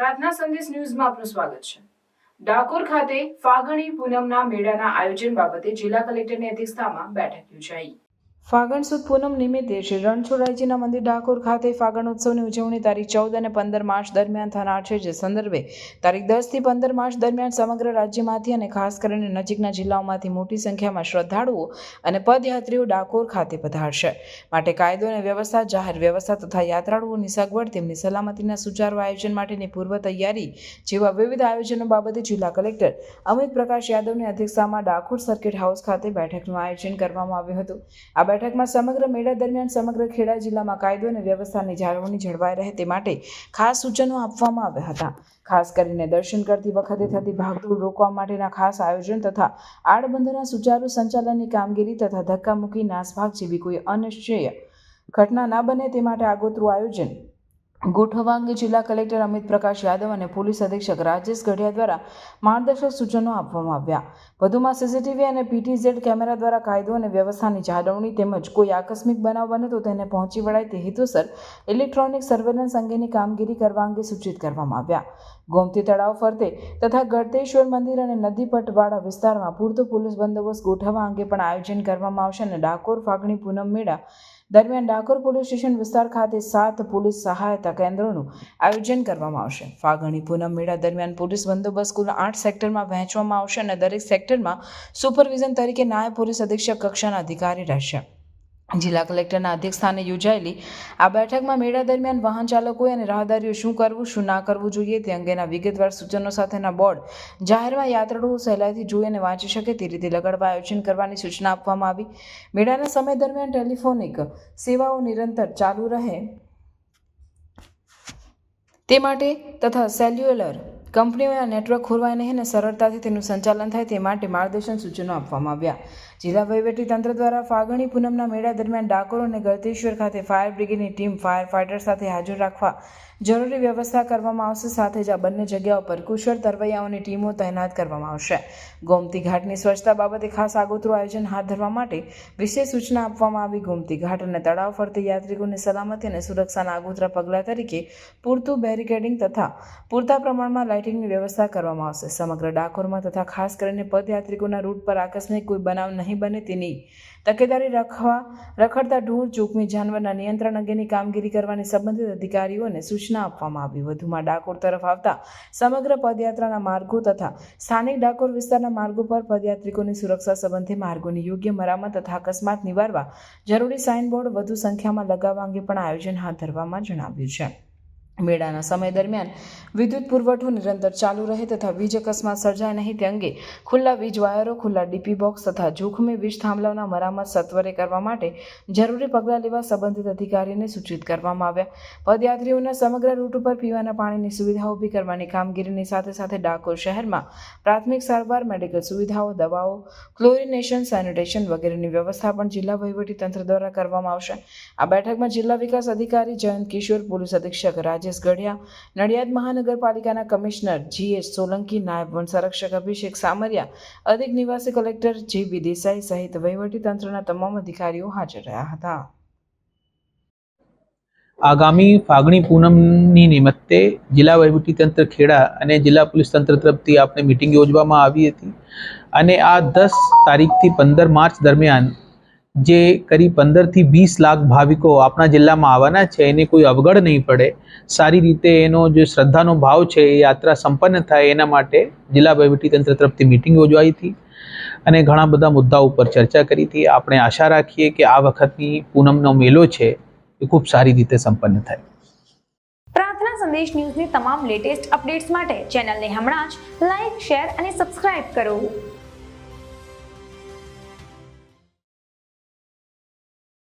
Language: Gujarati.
પ્રાર્થના સંદેશ ન્યૂઝમાં આપનું સ્વાગત છે। ડાકોર ખાતે ફાગણી પૂનમના મેળાના આયોજન બાબતે જિલ્લા કલેક્ટરની અધ્યક્ષતામાં બેઠક યોજાઈ। ફાગણ સુદ પૂનમ નિમિત્તે શ્રી રણછોડરાયજીના મંદિર ડાકોર ખાતે ફાગણ ઉત્સવની ઉજવણી તારીખ 14 અને 15 માર્ચ દરમિયાન થનાર છે, જે સંદર્ભે તારીખ 10 થી 15 માર્ચ દરમિયાન સમગ્ર રાજ્યમાંથી અને ખાસ કરીને નજીકના જિલ્લાઓમાંથી મોટી સંખ્યામાં શ્રદ્ધાળુઓ અને પદયાત્રીઓ ડાકોર ખાતે પધારશે। માટે કાયદો અને વ્યવસ્થા, જાહેર વ્યવસ્થા તથા યાત્રાળુઓની સગવડ, તેમની સલામતીના સુચારુ આયોજન માટેની પૂર્વ તૈયારી જેવા વિવિધ આયોજનો બાબતે જિલ્લા કલેક્ટર અમિત પ્રકાશ યાદવની અધ્યક્ષતામાં ડાકોર સર્કિટ હાઉસ ખાતે બેઠકનું આયોજન કરવામાં આવ્યું હતું। આ બેઠકમાં સમગ્ર મેળા દરમિયાન સમગ્ર ખેડા જિલ્લામાં કાયદો અને વ્યવસ્થાની જાળવણી જળવાઈ રહે તે માટે ખાસ સૂચનો આપવામાં આવ્યા હતા। ખાસ કરીને દર્શન કરતી વખતે થતી ભાગદોડ રોકવા માટેના ખાસ આયોજન તથા આડબંધના સુચારુ સંચાલનની કામગીરી તથા ધક્કામુક્કી, નાસભાગ જેવી કોઈ અનિશ્ચય ઘટના ન બને તે માટે આગોતરું આયોજન ગોઠવવા અંગે જિલ્લા કલેક્ટર અમિત પ્રકાશ યાદવ અને પોલીસ અધિક્ષક રાજેશ ગઢિયા દ્વારા માર્ગદર્શક સૂચનો આપવામાં આવ્યા। વધુમાં સીસીટીવી અને પીટીઝેડ કેમેરા દ્વારા કાયદો અને વ્યવસ્થાની જાળવણી તેમજ કોઈ આકસ્મિક બનાવ બને તો તેને પહોંચી વળાય તે હેતુસર ઇલેક્ટ્રોનિક સર્વેલન્સ અંગેની કામગીરી કરવા અંગે સૂચિત કરવામાં આવ્યા। ગોમતી તળાવ ફરતે તથા ગળતેશ્વર મંદિર અને નદીપટવાળા વિસ્તારમાં પૂરતો પોલીસ બંદોબસ્ત ગોઠવવા અંગે પણ આયોજન કરવામાં આવશે અને ડાકોર ફાગણી પૂનમ મેળા દરમિયાન ડાકોર પોલીસ સ્ટેશન વિસ્તાર ખાતે 7 પોલીસ સહાયતા કેન્દ્રોનું આયોજન કરવામાં આવશે। ફાગણી પૂનમ મેળા દરમિયાન પોલીસ બંદોબસ્ત કુલ 8 સેક્ટરમાં વહેંચવામાં આવશે અને દરેક સેક્ટરમાં સુપરવિઝન તરીકે નાયબ પોલીસ અધિક્ષક કક્ષાના અધિકારી રહેશે। જિલ્લા કલેક્ટરના અધ્યક્ષસ્થાને યોજાયેલી આ બેઠકમાં મેળા દરમિયાન વાહન ચાલકોએ અને રાહદારીઓ શું કરવું, શું ના કરવું જોઈએ તે અંગેના વિગતવાર સૂચનો સાથેના બોર્ડ જાહેરમાં યાત્રાળુઓ સહેલાઈથી જોઈ અને વાંચી શકે તે રીતે લગાડવા આયોજન કરવાની સૂચના આપવામાં આવી। મેળાના સમય દરમિયાન ટેલિફોનિક સેવાઓ નિરંતર ચાલુ રહે તે માટે તથા સેલ્યુલર કંપનીઓના નેટવર્ક ખોરવાય નહીં અને સરળતાથી તેનું સંચાલન થાય તે માટે માર્ગદર્શન સૂચનો આપવામાં આવ્યા। જિલ્લા વહીવટીતંત્ર દ્વારા ફાગણી પૂનમના મેળા દરમિયાન ડાકોર અને ગળતેશ્વર ખાતે ફાયર બ્રિગેડની ટીમ ફાયર ફાઇટર સાથે હાજર રાખવા જરૂરી વ્યવસ્થા કરવામાં આવશે। સાથે જ આ બંને જગ્યાઓ પર કુશળ તરવૈયાઓની ટીમો તૈનાત કરવામાં આવશે। ગોમતી ઘાટની સ્વચ્છતા બાબતે ખાસ આગોતરું આયોજન હાથ ધરવા માટે વિશેષ સૂચના આપવામાં આવી। ગોમતી ઘાટ અને તળાવ ફરતે યાત્રિકોની સલામતી અને સુરક્ષાના આગોતરા પગલાં તરીકે પૂરતું બેરિકેડિંગ તથા પૂરતા પ્રમાણમાં લાઇટિંગની વ્યવસ્થા કરવામાં આવશે। સમગ્ર ડાકોરમાં તથા ખાસ કરીને પદયાત્રિકોના રૂટ પર આકસ્મિક કોઈ બનાવ નહીં બને તેની તકેદારી રાખવા રખડતા ઢોર, જોખમી જાનવરના નિયંત્રણ અંગેની કામગીરી કરવાની સંબંધિત અધિકારીઓને સૂચના આપવામાં આવી। વધુમાં ડાકોર તરફ આવતા સમગ્ર પદયાત્રાના માર્ગો તથા સ્થાનિક ડાકોર વિસ્તારના માર્ગો પર પદયાત્રિકોની સુરક્ષા સંબંધે માર્ગોની યોગ્ય મરામત તથા અકસ્માત નિવારવા જરૂરી સાઇનબોર્ડ વધુ સંખ્યામાં લગાવવા અંગે પણ આયોજન હાથ ધરવામાં જણાવ્યું છે। મેળાના સમય દરમિયાન વિદ્યુત પુરવઠો નિરંતર ચાલુ રહે તથા વીજ અકસ્માત સર્જાય નહીં તે અંગે ખુલ્લા વીજ વાયરો, ખુલ્લા ડીપી બોક્સ તથા જોખમી વીજ થાંભલાઓના મરામત સત્વરે કરવા માટે જરૂરી પગલાં લેવા સંબંધિત અધિકારીને સૂચિત કરવામાં આવ્યા। પદયાત્રીઓના સમગ્ર રૂટ ઉપર પીવાના પાણીની સુવિધા ઊભી કરવાની કામગીરીની સાથે સાથે ડાકોર શહેરમાં પ્રાથમિક સારવાર, મેડિકલ સુવિધાઓ, દવાઓ, ક્લોરિનેશન, સેનિટેશન વગેરેની વ્યવસ્થા પણ જિલ્લા વહીવટીતંત્ર દ્વારા કરવામાં આવશે। આ બેઠકમાં જિલ્લા વિકાસ અધિકારી જયંત કિશોર, પોલીસ અધિક્ષક રાજેશ ગઢિયા, નડિયાદ મહાનગરપાલિકાના કમિશનર GH સોલંકી, નાયબ વન સંરક્ષક અભિષેક સામરિયા, અધિક નિવાસી કલેક્ટર JB દેસાઈ સહિત વહીવટીતંત્રના તમામ અધિકારીઓ હાજર રહ્યા હતા। આગામી ફાગણી પૂનમની નિમિત્તે જિલ્લા વહીવટીતંત્ર ખેડા અને જિલ્લા પોલીસ તંત્ર તરફથી આપણે મિટિંગ યોજવામાં આવી હતી અને આ 10 તારીખથી 15 માર્ચ દરમિયાન જે કરીબ 15 થી 20 લાખ ભાવિકો આપણા જિલ્લામાં આવવાના છે એને કોઈ અવગણ નહીં પડે, સારી રીતે એનો જે શ્રદ્ધાનો ભાવ છે એ યાત્રા સંપન્ન થાય એના માટે જિલ્લા વહીવટીતંત્ર તરફથી મિટિંગ યોજાઈ હતી અને ઘણા બધા મુદ્દાઓ ઉપર ચર્ચા કરી હતી। આપણે આશા રાખીએ કે આ વખતની પૂનમનો મેળો છે એ ખૂબ સારી રીતે સંપન્ન થાય। પ્રાર્થના સંદેશ ન્યૂઝની તમામ લેટેસ્ટ અપડેટ્સ માટે ચેનલને હમણાં જ લાઈક, શેર અને સબસ્ક્રાઇબ કરો।